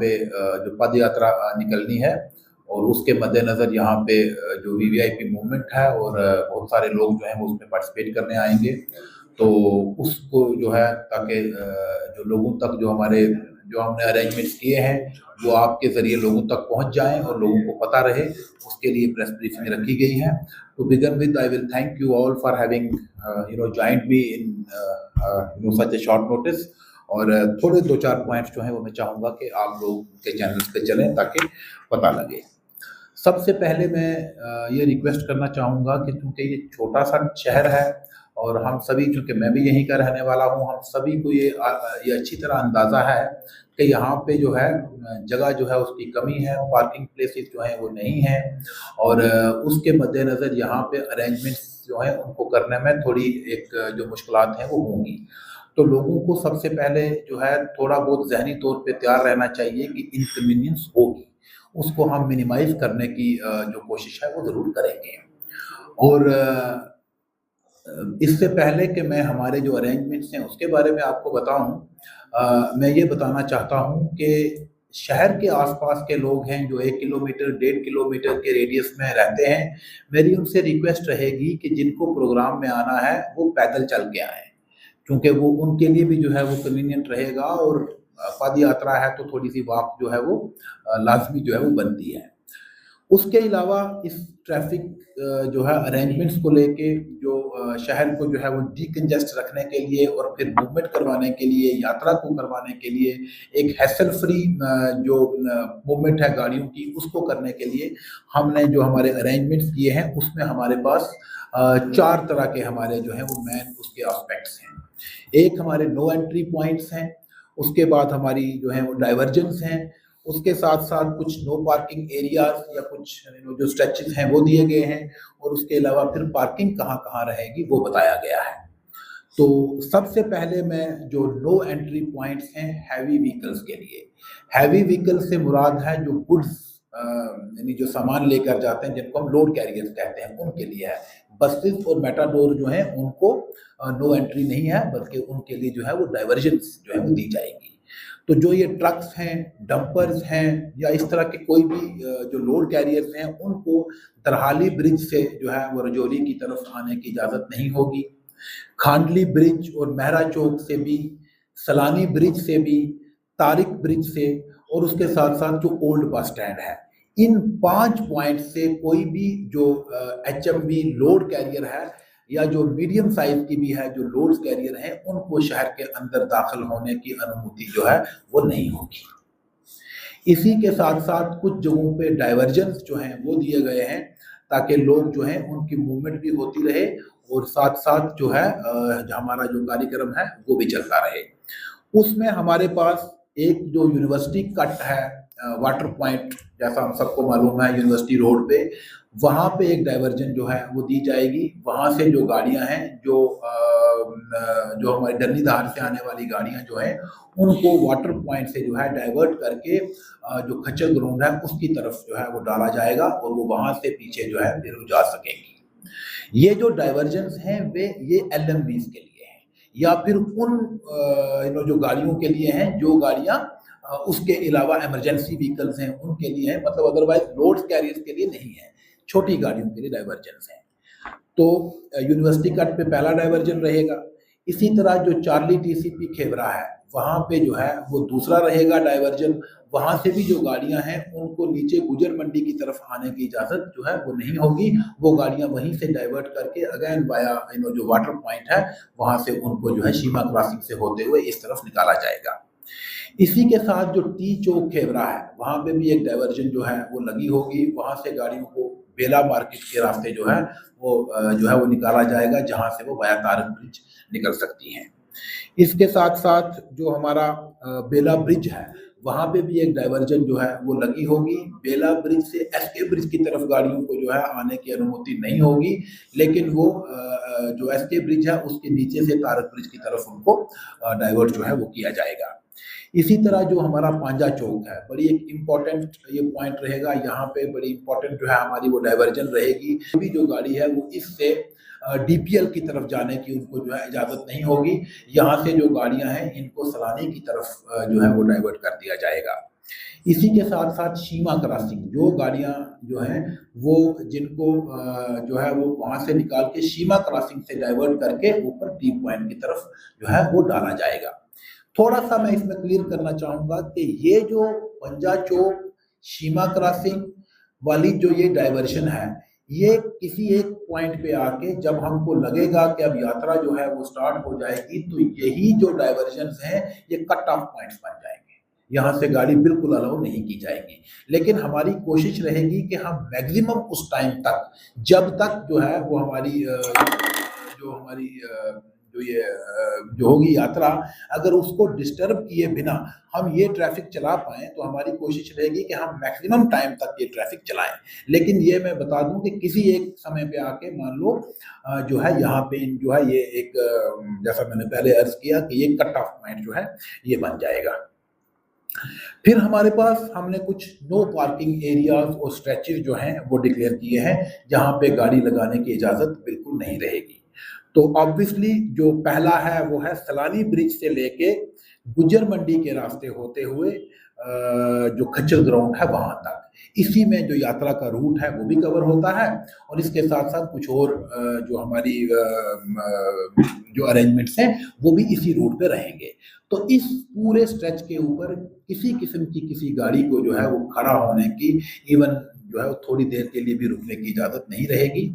पे जो पद यात्रा निकलनी है और उसके मद्देनज़र यहाँ पे जो वीवीआईपी मूवमेंट है और बहुत सारे लोग जो हैं वो उसमें पार्टिसिपेट करने आएँगे। तो उसको जो है ताकि जो लोगों तक जो हमने अरेंजमेंट्स किए हैं वो आपके ज़रिए लोगों तक पहुँच जाएँ और लोगों को पता रहे, उसके लिए प्रेस ब्रीफिंग रखी गई है। To begin with, I will thank you all for having joined me in such a short notice। और थोड़े 2-4 पॉइंट्स जो हैं वो मैं चाहूँगा कि आप लोग के चैनल्स पे चलें ताकि पता लगे। सबसे पहले मैं ये रिक्वेस्ट करना चाहूँगा कि चूँकि ये छोटा-सा शहर है और हम सभी, चूँकि मैं भी यहीं का रहने वाला हूँ, हम सभी को ये अच्छी तरह अंदाज़ा है कि यहाँ पे जो है जगह जो है उसकी कमी है, पार्किंग प्लेसेस जो हैं वो नहीं हैं और उसके मद्देनज़र यहाँ पे अरेंजमेंट्स जो हैं उनको करने में थोड़ी जो मुश्किलात हैं वो होंगी। तो लोगों को सबसे पहले जो है थोड़ा बहुत ज़हनी तौर पे तैयार रहना चाहिए कि इनकन्वीनियंस होगी, उसको हम मिनिमाइज़ करने की जो कोशिश है वो ज़रूर करेंगे। और इससे पहले कि मैं हमारे जो अरेंजमेंट्स हैं उसके बारे में आपको बताऊं, मैं ये बताना चाहता हूं कि शहर के आसपास के लोग हैं जो 1 किलोमीटर 1.5 किलोमीटर के रेडियस में रहते हैं, मेरी उनसे रिक्वेस्ट रहेगी कि जिनको प्रोग्राम में आना है वो पैदल चल के आएँ, क्योंकि वो उनके लिए भी जो है वो कन्वीनियंट रहेगा और पद यात्रा है तो थोड़ी सी वॉक जो है वो लाजमी जो है वो बनती है। उसके अलावा इस ट्रैफिक जो है अरेंजमेंट्स को लेके जो शहर को जो है वो डीकंजेस्ट रखने के लिए और फिर मूवमेंट करवाने के लिए, यात्रा को करवाने के लिए, एक हैसल फ्री जो मूवमेंट है गाड़ियों की उसको करने के लिए हमने जो हमारे अरेंजमेंट्स किए हैं उसमें हमारे पास 4 तरह के हमारे जो हैं वो मेन उसके एस्पेक्ट्स हैं। एक हमारे नो एंट्री पॉइंट्स हैं, उसके बाद हमारी जो है वो डाइवर्जेंस हैं, उसके साथ-साथ कुछ नो पार्किंग एरियाज़ या कुछ जो स्ट्रेचेज़ हैं वो दिए गए हैं और उसके अलावा फिर पार्किंग कहाँ-कहाँ रहेगी वो बताया गया है। तो सबसे पहले मैं जो नो एंट्री पॉइंट्स हैं हैवी व्हीकल्स के लिए, हैवी व्हीकल से मुराद है जो गुड्स यानी जो सामान लेकर जाते हैं जिनको हम लोड कैरियर्स कहते हैं उनके लिए है। बसेस और मेटाडोर जो हैं उनको नो एंट्री नहीं है, बल्कि उनके लिए जो है वो डाइवर्जेंस जो है वो दी जाएगी। तो जो ये ट्रक्स हैं, डंपर्स हैं या इस तरह के कोई भी जो लोड कैरियर्स हैं उनको तरहाली ब्रिज से जो है वो रजौरी की तरफ आने की इजाज़त नहीं होगी। खांडली ब्रिज और मेहरा चौक से भी, सलानी ब्रिज से भी, तारिक ब्रिज से और उसके साथ-साथ जो ओल्ड बस स्टैंड है, इन 5 पॉइंट से कोई भी जो एचएमवी लोड कैरियर है या जो मीडियम साइज की भी है जो लोड कैरियर हैं उनको शहर के अंदर दाखिल होने की अनुमति जो है वो नहीं होगी। इसी के साथ-साथ कुछ जगहों पे डाइवर्जेंस जो हैं वो दिए गए हैं ताकि लोग जो हैं उनकी मूवमेंट भी होती रहे और साथ-साथ जो है हमारा जो कार्यक्रम है वो भी चलता रहे। उसमें हमारे पास एक जो यूनिवर्सिटी कट है वाटर पॉइंट, जैसा हम सबको मालूम है यूनिवर्सिटी रोड पे, वहाँ पे एक डाइवर्जन जो है वो दी जाएगी। वहाँ से जो गाड़ियाँ हैं जो हमारी डन्नी धार से आने वाली गाड़ियाँ जो हैं उनको वाटर पॉइंट से जो है डाइवर्ट करके जो खच्चर ग्राउंड है उसकी तरफ जो है वो डाला जाएगा और वो वहाँ से पीछे जो है फिर वो जा सकेंगी। ये जो डाइवर्जेंस हैं वे ये एलएमवीज के लिए हैं या फिर उन जो गाड़ियों के लिए हैं जो गाड़ियाँ उसके अलावा इमरजेंसी व्हीकल्स हैं उनके लिए हैं, मतलब अदरवाइज लोड कैरियर्स के लिए नहीं है, छोटी गाड़ियों के लिए डाइवर्जेंस हैं। तो यूनिवर्सिटी कट पे पहला डाइवर्जन रहेगा। इसी तरह जो चार्ली टीसीपी खेवरा है वहाँ पे जो है वो दूसरा रहेगा डाइवर्जन। वहाँ से भी जो गाड़ियाँ हैं उनको नीचे गुजर मंडी की तरफ आने की इजाज़त जो है वो नहीं होगी, वो गाड़ियाँ वहीं से डाइवर्ट करके अगेन वाया जो वाटर पॉइंट है वहाँ से उनको जो है शीमा क्रॉसिंग से होते हुए इस तरफ निकाला जाएगा। इसी के साथ जो टी चौक खेवरा है वहाँ पे भी एक डाइवर्जन जो है वो लगी होगी, वहाँ से गाड़ियों को बेला मार्केट के रास्ते जो है वो निकाला जाएगा जहाँ से वो वाया तारक ब्रिज निकल सकती हैं। इसके साथ साथ जो हमारा बेला ब्रिज है वहाँ पे भी एक डाइवर्जन जो है वो लगी होगी। बेला ब्रिज से एसके ब्रिज की तरफ गाड़ियों को जो है आने की अनुमति नहीं होगी, लेकिन वो जो एसके ब्रिज है उसके नीचे से तारक ब्रिज की तरफ उनको डाइवर्ट जो है वो किया जाएगा। इसी तरह जो हमारा पांजा चौक है बड़ी एक इम्पॉर्टेंट ये पॉइंट रहेगा, यहाँ पे बड़ी इम्पॉर्टेंट जो है हमारी वो डाइवर्जन रहेगी। अभी जो गाड़ी है वो इससे डीपीएल की तरफ जाने की उनको जो है इजाज़त नहीं होगी। यहाँ से जो गाड़ियाँ हैं इनको सलानी की तरफ जो है वो डाइवर्ट कर दिया जाएगा। इसी के साथ-साथ सीमा क्रॉसिंग, जो गाड़ियाँ जो हैं वो जिनको जो है वो वहाँ से निकाल के सीमा क्रॉसिंग से डाइवर्ट करके ऊपर टी पॉइंट की तरफ जो है वो डाला जाएगा। थोड़ा-सा मैं इसमें क्लियर करना चाहूँगा कि ये जो पंजा चौक, सीमा क्रॉसिंग वाली जो ये डाइवर्शन है, ये किसी एक पॉइंट पे आके जब हमको लगेगा कि अब यात्रा जो है वो स्टार्ट हो जाएगी, तो यही जो डाइवर्जन्स हैं, ये कट ऑफ पॉइंट्स बन जाएँगे। यहाँ से गाड़ी बिल्कुल अलाउ नहीं की जाएगी। लेकिन हमारी कोशिश रहेगी कि हम मैक्सिमम उस टाइम तक, जब तक जो है वो हमारी जो हमारी जो होगी यात्रा, अगर उसको डिस्टर्ब किए बिना हम ये ट्रैफिक चला पाएँ, तो हमारी कोशिश रहेगी कि हम मैक्सिमम टाइम तक ये ट्रैफिक चलाएँ। लेकिन ये मैं बता दूँ कि किसी एक समय पे आके मान लो जो है यहाँ पे जो है ये एक जैसा मैंने पहले अर्ज़ किया कि ये कट ऑफ पॉइंट जो है ये बन जाएगा। फिर हमारे पास हमने कुछ नो पार्किंग एरियाज़ और स्ट्रेचेज़ जो हैं वो डिक्लेयर किए हैं, जहाँ पे गाड़ी लगाने की इजाज़त बिल्कुल नहीं रहेगी। तो ऑब्वियसली जो पहला है वो है सलानी ब्रिज से लेके गुज्जर मंडी के रास्ते होते हुए जो खच्चर ग्राउंड है वहाँ तक। इसी में जो यात्रा का रूट है वो भी कवर होता है और इसके साथ-साथ कुछ और जो हमारी जो अरेंजमेंट्स हैं वो भी इसी रूट पे रहेंगे। तो इस पूरे स्ट्रेच के ऊपर किसी किस्म की किसी गाड़ी को जो है वो खड़ा होने की, इवन जो है वो थोड़ी देर के लिए भी रुकने की इजाज़त नहीं रहेगी।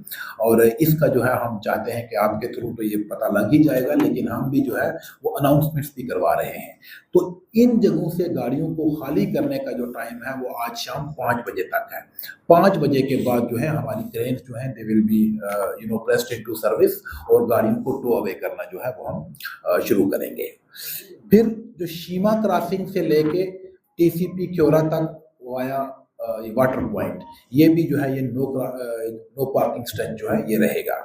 और इसका जो है हम चाहते हैं कि आपके थ्रू तो ये पता लग ही जाएगा, लेकिन हम भी जो है वो अनाउंसमेंट्स भी करवा रहे हैं। तो इन जगहों से गाड़ियों को खाली करने का जो टाइम है वो आज शाम 5 बजे तक है। 5 बजे के बाद जो है हमारी क्रेन्स जो हैं they will be pressed into service और गाड़ियों को टो अवे करना जो है वो हम शुरू करेंगे। फिर जो सीमा क्रॉसिंग से लेके टीसीपी क्योरा तक वाया ये वाटर पॉइंट, ये भी जो है ये नो पार्किंग स्ट्रेच जो है ये रहेगा।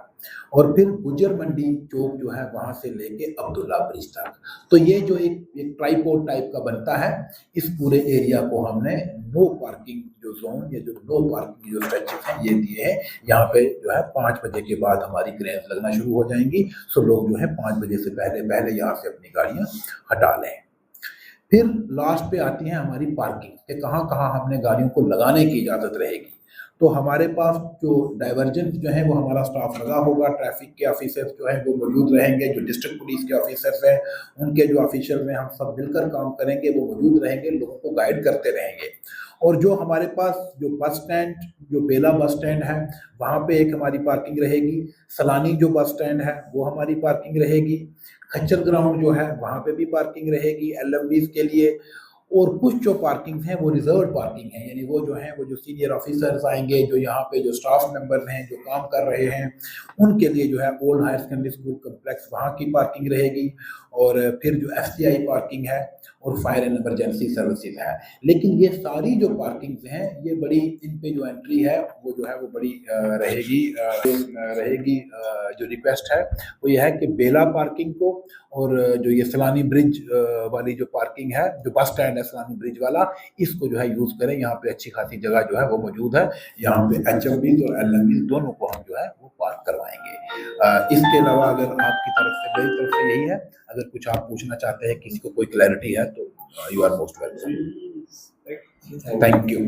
और फिर गुज्जर मंडी चौक जो है वहाँ से लेके अब्दुल्ला ब्रिज तक। तो ये जो एक ट्राइपॉड टाइप का बनता है, इस पूरे एरिया को हमने नो पार्किंग जो ज़ोन, ये जो नो पार्किंग जो स्ट्रेचेस हैं ये दिए हैं। यहाँ पे जो है 5 बजे के बाद हमारी क्रेन्स लगना शुरू हो जाएंगी, सो लोग जो है 5 बजे से पहले यहाँ से अपनी गाड़ियाँ हटा लें। फिर लास्ट पे आती है हमारी पार्किंग कि कहाँ-कहाँ हमने गाड़ियों को लगाने की इजाज़त रहेगी। तो हमारे पास जो डाइवर्जेंस जो है वो हमारा स्टाफ लगा होगा, ट्रैफिक के ऑफिसर्स जो हैं वो मौजूद रहेंगे, जो डिस्ट्रिक्ट पुलिस के ऑफिसर्स हैं उनके जो ऑफिशियल में हम सब मिलकर काम करेंगे वो मौजूद रहेंगे, लोगों को गाइड करते रहेंगे। और जो हमारे पास जो बस स्टैंड, जो बेला बस स्टैंड है, वहाँ पे एक हमारी पार्किंग रहेगी। सलानी जो बस स्टैंड है वो हमारी पार्किंग रहेगी। खच्चर ग्राउंड जो है वहाँ पे भी पार्किंग रहेगी एलएमवीज़ के लिए। और कुछ जो पार्किंग्स हैं वो रिजर्व्ड पार्किंग है, यानी वो जो हैं वो जो सीनियर ऑफिसर्स आएंगे, जो यहाँ पे जो स्टाफ मेंबर हैं जो काम कर रहे हैं, उनके लिए जो है old higher secondary school complex वहाँ की पार्किंग रहेगी। और फिर जो एफसीआई पार्किंग है और फायर एंड इमरजेंसी सर्विसेज है। लेकिन ये सारी जो पार्किंग्स हैं ये बड़ी, इन पे जो एंट्री है वो जो है वो बड़ी रहेगी। जो रिक्वेस्ट है वो ये है कि बेला पार्किंग को और जो ये सलानी ब्रिज वाली जो पार्किंग है, जो बस स्टैंड है सलानी ब्रिज वाला, इसको जो है यूज़ करें। यहाँ पे अच्छी खासी जगह जो है वो मौजूद है। यहाँ पे एचएमवीज़ और एलएमवीज़ दोनों को हम जो है वो पार्क करवाएंगे। इसके अलावा अगर आपकी तरफ से, मेरी तरफ से यही है। अगर कुछ आप पूछना चाहते हैं, किसी को कोई क्लैरिटी है तो you are most welcome. Thank you.